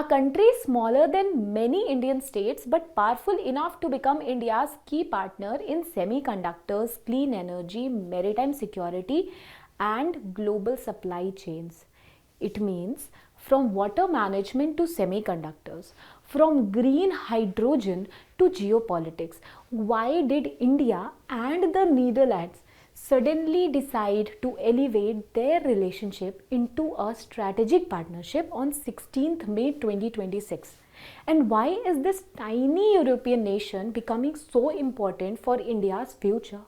country smaller than many Indian states but powerful enough to become India's key partner in semiconductors, clean energy, maritime security, and global supply chains. It means from water management to semiconductors, from green hydrogen to geopolitics. Why did India and the Netherlands suddenly decide to elevate their relationship into a strategic partnership on 16th May 2026? And why is this tiny European nation becoming so important for India's future?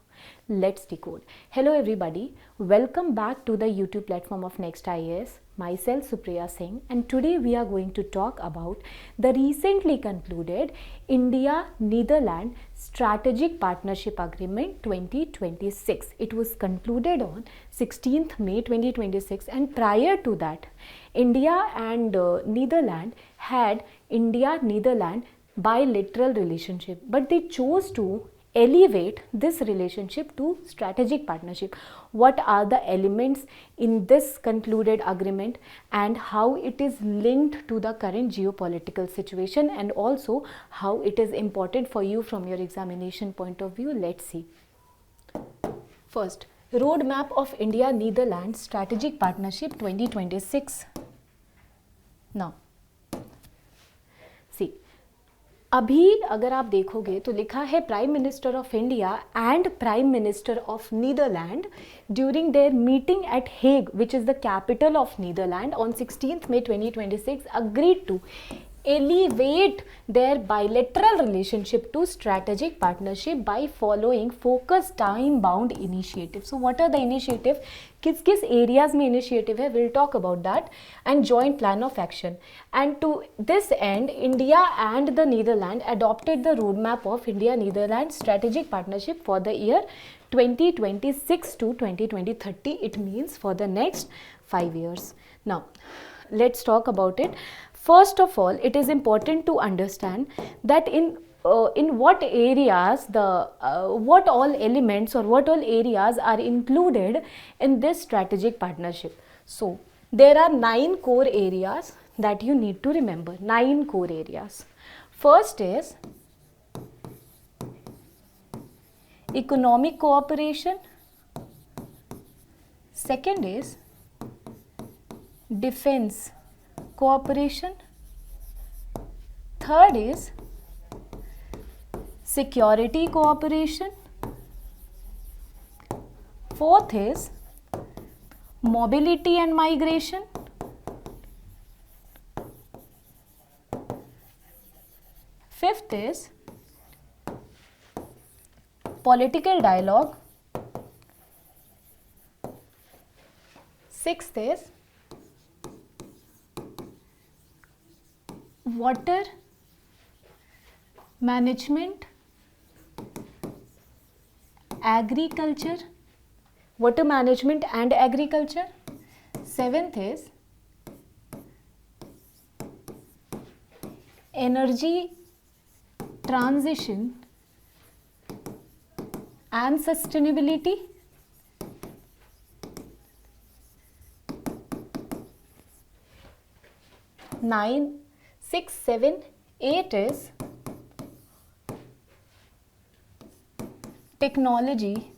Let's decode. Hello everybody, welcome back to the YouTube platform of Next IAS. Myself Supriya Singh, and today we are going to talk about the recently concluded India-Netherlands Strategic Partnership Agreement 2026. It was concluded on 16th May 2026, and prior to that, India and Netherlands had India-Netherlands bilateral relationship, but they chose to elevate this relationship to strategic partnership. What are the elements in this concluded agreement and how it is linked to the current geopolitical situation, and also how it is important for you from your examination point of view? Let's see. First, roadmap of India-Netherlands Strategic Partnership 2026. Now, see, अभी अगर आप देखोगे तो लिखा है prime minister of India and prime minister of Netherland during their meeting at Hague which is the capital of Netherland on 16th May 2026 agreed to elevate their bilateral relationship to strategic partnership by following focused time bound initiative. So what are the initiative? किस areas में initiative है? We'll talk about that. And joint plan of action. And to this end, India and the Netherlands adopted the roadmap of India-Netherlands strategic partnership for the year 2026 to 2030. It means for the next 5 years. Now, let's talk about it. First of all, it is important to understand that in what areas what all elements or what all areas are included in this strategic partnership. So there are 9 core areas that you need to remember. 9 core areas. First is economic cooperation. Second is defense cooperation. Third is security cooperation. Fourth is mobility and migration. Fifth is political dialogue. Sixth is water management, agriculture, water management and agriculture. Seventh is energy transition and sustainability. 9, 6, 7, 8 is technology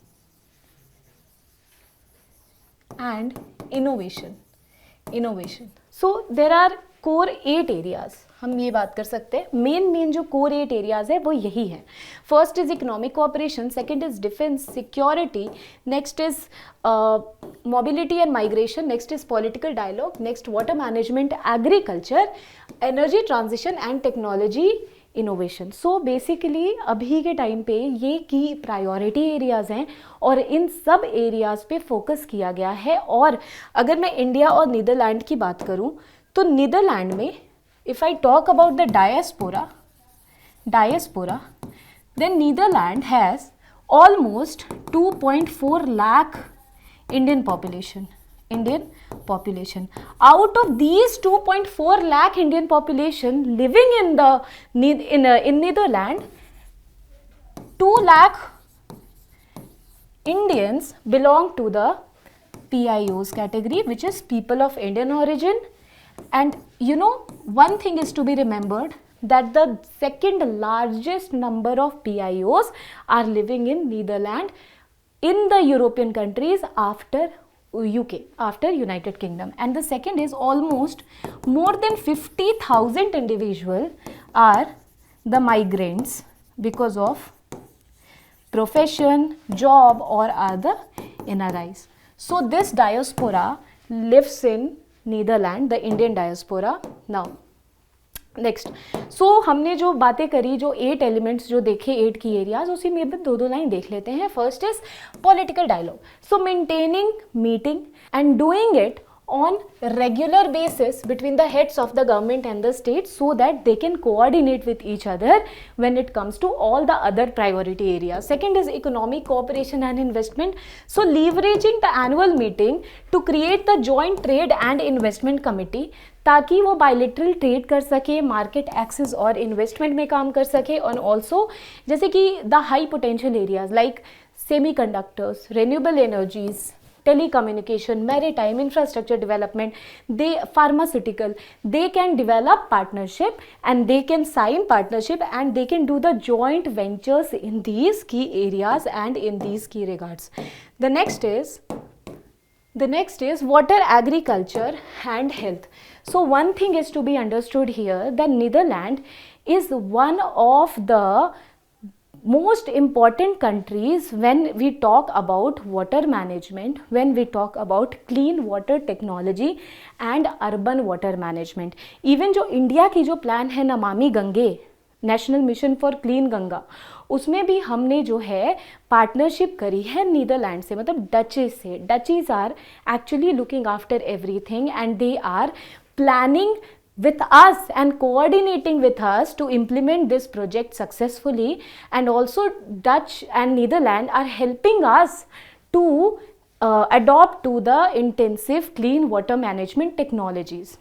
and innovation. So there are core 8 areas. हम ये बात कर सकते हैं main जो core 8 areas है वो यही है. First is economic cooperation, second is defense, security, next is mobility and migration, next is political dialogue, next water management, agriculture, energy transition and technology innovation. So basically अभी के time पे ये की priority areas हैं और इन सब areas पे focus किया गया है. और अगर मैं इंडिया और नीदरलैंड की बात करूं तो नीदरलैंड में if I talk about the diaspora then Netherland has almost 2.4 lakh Indian population. Out of these 2.4 lakh Indian population living in Netherlands, 2 lakh Indians belong to the PIOs category, which is people of Indian origin, And you know, one thing is to be remembered, that the second largest number of PIOs are living in Netherlands in the European countries after UK, after United Kingdom. And the second is almost more than 50,000 individuals are the migrants because of profession, job, or other NRIs. So this diaspora lives in Netherlands, the Indian diaspora. Now next, so हमने जो बातें करी, जो 8 elements जो देखे, 8 की areas, उसी में भी दो लाइन देख लेते हैं. First is political dialogue. So maintaining meeting and doing it on regular basis between the heads of the government and the state, so that they can coordinate with each other when it comes to all the other priority areas. Second is economic cooperation and investment. So leveraging the annual meeting to create the joint trade and investment committee, ताकि वो bilateral trade कर सके, market access और investment में काम कर सके. और ऑल्सो जैसे कि the high potential areas like semiconductors, renewable energies, telecommunication, maritime, infrastructure development, pharmaceutical, they can develop partnership and they can sign partnership and they can do the joint ventures in these key areas and in these key regards. The next is water, agriculture and health. So one thing is to be understood here, that Netherlands is one of the most important countries when we talk about water management, when we talk about clean water technology and urban water management. Even जो India की जो plan है Namami Gange, national mission for clean Ganga, उसमें भी हमने जो है partnership करी है नीदरलैंड से, मतलब डचेस से. Duchies are actually looking after everything and they are planning with us and coordinating with us to implement this project successfully. And also Dutch and Netherlands are helping us to adopt to the intensive clean water management technologies.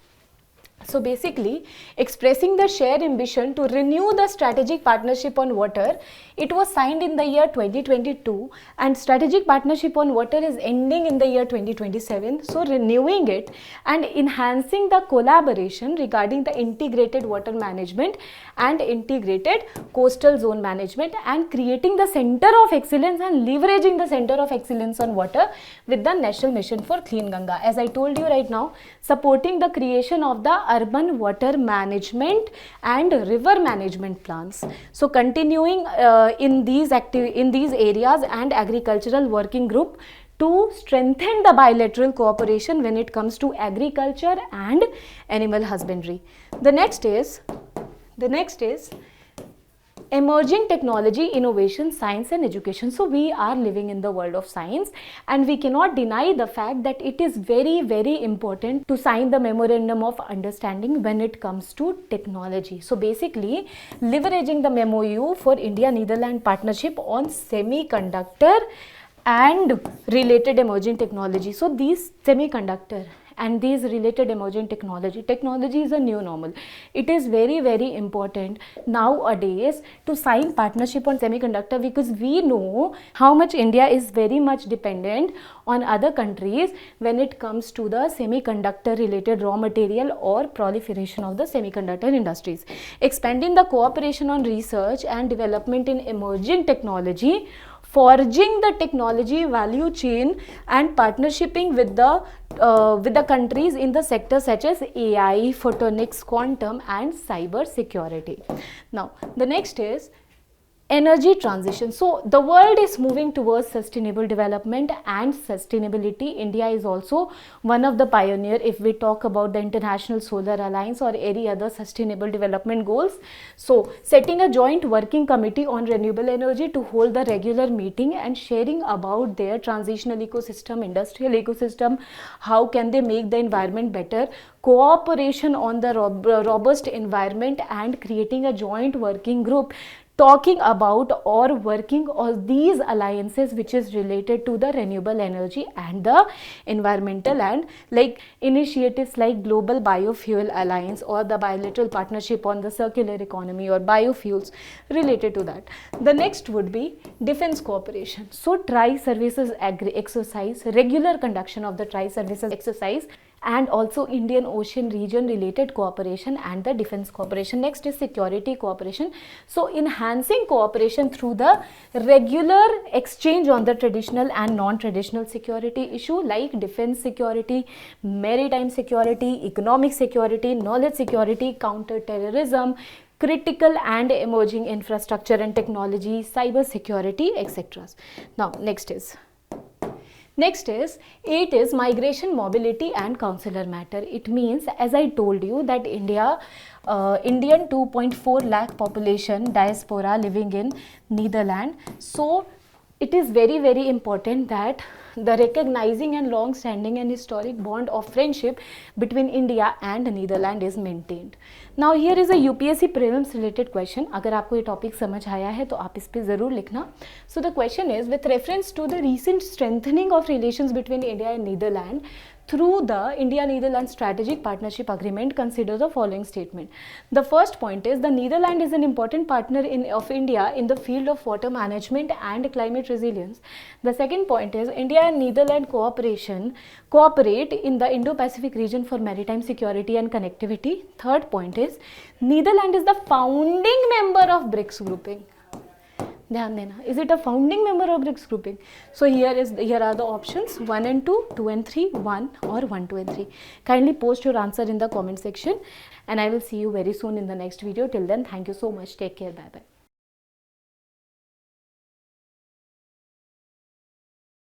So basically, expressing the shared ambition to renew the strategic partnership on water, it was signed in the year 2022 and strategic partnership on water is ending in the year 2027. So renewing it and enhancing the collaboration regarding the integrated water management and integrated coastal zone management and creating the center of excellence and leveraging the center of excellence on water with the National Mission for Clean Ganga. As I told you right now, supporting the creation of the urban water management and river management plans. So continuing in these areas and agricultural working group to strengthen the bilateral cooperation when it comes to agriculture and animal husbandry. The next is emerging technology, innovation, science and education. So we are living in the world of science and we cannot deny the fact that it is very, very important to sign the memorandum of understanding when it comes to technology. So basically, leveraging the MOU for India-Netherlands partnership on semiconductor and related emerging technology. So these semiconductor and these related emerging technology is a new normal. It is very, very important nowadays to sign partnership on semiconductor, because we know how much India is very much dependent on other countries when it comes to the semiconductor related raw material or proliferation of the semiconductor industries. Expanding the cooperation on research and development in emerging technology, forging the technology value chain and partnershiping with the countries in the sectors such as AI, photonics, quantum and cyber security. Now the next is energy transition. So the world is moving towards sustainable development and sustainability. India is also one of the pioneer if we talk about the International Solar Alliance or any other sustainable development goals. So setting a joint working committee on renewable energy to hold the regular meeting and sharing about their transitional ecosystem, industrial ecosystem, how can they make the environment better, cooperation on the robust environment and creating a joint working group talking about or working on these alliances which is related to the renewable energy and the environmental, and like initiatives like Global Biofuel Alliance or the bilateral partnership on the circular economy or biofuels related to that. The next would be defense cooperation. So tri-services exercise, regular conduction of the tri-services exercise and also Indian Ocean region related cooperation and the defense cooperation. Next is security cooperation. So enhancing cooperation through the regular exchange on the traditional and non-traditional security issue like defense security, maritime security, economic security, knowledge security, counter-terrorism, critical and emerging infrastructure and technology, cyber security, etc. Now next is 8 is migration, mobility and consular matter. It means, as I told you, that Indian 2.4 lakh population diaspora living in Netherlands. So it is very, very important that the recognizing and long standing and historic bond of friendship between India and Netherlands is maintained. Now here is a UPSC prelims related question. अगर आपको ये topic समझ आया है तो आप इस पे ज़रूर लिखना. So the question is, with reference to the recent strengthening of relations between India and Netherlands through the India-Netherlands Strategic Partnership Agreement, consider the following statement. The first point is, the Netherlands is an important partner of India in the field of water management and climate resilience. The second point is, India and Netherlands cooperate in the Indo-Pacific region for maritime security and connectivity. Third point is, Netherlands is the founding member of BRICS grouping. ध्यान देना, is it a founding member of BRICS grouping? So here are the options 1 and 2, 2 and 3, 1 or 1, 2 and 3. Kindly post your answer in the comment section and I will see you very soon in the next video. Till then, thank you so much. Take care. Bye bye.